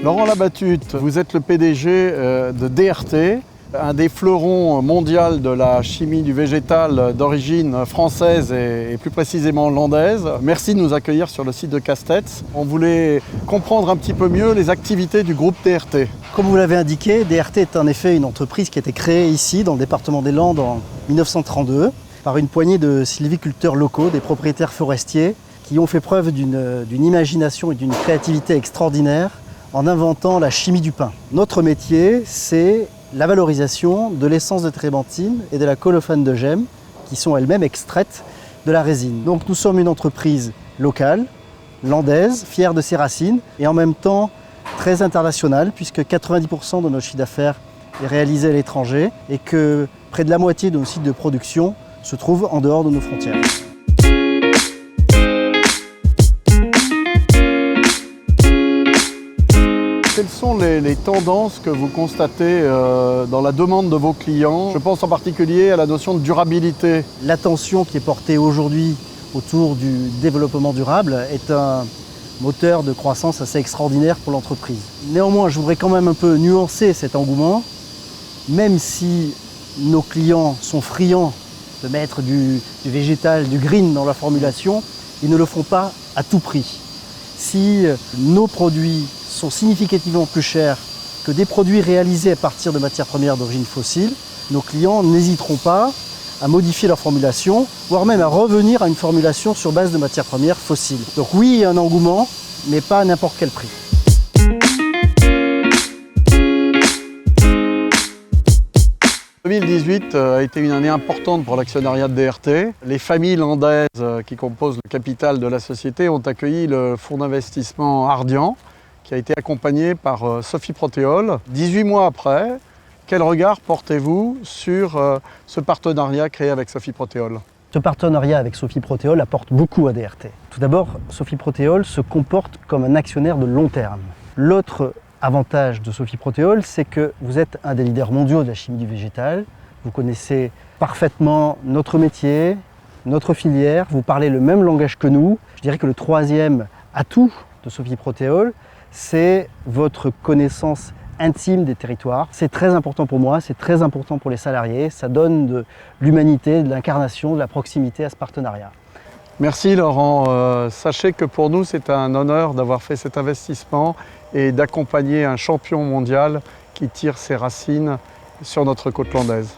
Laurent Labattute, vous êtes le PDG de DRT, un des fleurons mondiaux de la chimie du végétal d'origine française et plus précisément landaise. Merci de nous accueillir sur le site de Castets. On voulait comprendre un petit peu mieux les activités du groupe DRT. Comme vous l'avez indiqué, DRT est en effet une entreprise qui a été créée ici, dans le département des Landes, en 1932, par une poignée de sylviculteurs locaux, des propriétaires forestiers, qui ont fait preuve d'une imagination et d'une créativité extraordinaire en inventant la chimie du pin. Notre métier, c'est la valorisation de l'essence de térébenthine et de la colophane de gemme, qui sont elles-mêmes extraites de la résine. Donc nous sommes une entreprise locale, landaise, fière de ses racines, et en même temps très internationale, puisque 90% de notre chiffre d'affaires est réalisé à l'étranger, et que près de la moitié de nos sites de production se trouvent en dehors de nos frontières. Quelles sont les tendances que vous constatez dans la demande de vos clients? Je pense en particulier à la notion de durabilité. L'attention qui est portée aujourd'hui autour du développement durable est un moteur de croissance assez extraordinaire pour l'entreprise. Néanmoins, je voudrais quand même un peu nuancer cet engouement, même si nos clients sont friands de mettre du végétal, du green dans la formulation, ils ne le font pas à tout prix. Si nos produits sont significativement plus chers que des produits réalisés à partir de matières premières d'origine fossile, nos clients n'hésiteront pas à modifier leur formulation, voire même à revenir à une formulation sur base de matières premières fossiles. Donc oui, il y a un engouement, mais pas à n'importe quel prix. « 2018 a été une année importante pour l'actionnariat de DRT. Les familles landaises qui composent le capital de la société ont accueilli le fonds d'investissement Ardian, qui a été accompagné par Sophie Protéol. 18 mois après, quel regard portez-vous sur ce partenariat créé avec Sophie Protéol? Ce partenariat avec Sophie Protéol apporte beaucoup à DRT. Tout d'abord, Sophie Protéol se comporte comme un actionnaire de long terme. L'autre avantage de Sophie Protéol, c'est que vous êtes un des leaders mondiaux de la chimie du végétal. Vous connaissez parfaitement notre métier, notre filière, vous parlez le même langage que nous. Je dirais que le troisième atout de Sophie Protéol, c'est votre connaissance intime des territoires. C'est très important pour moi, c'est très important pour les salariés. Ça donne de l'humanité, de l'incarnation, de la proximité à ce partenariat. Merci Laurent. Sachez que pour nous, c'est un honneur d'avoir fait cet investissement et d'accompagner un champion mondial qui tire ses racines sur notre côte landaise.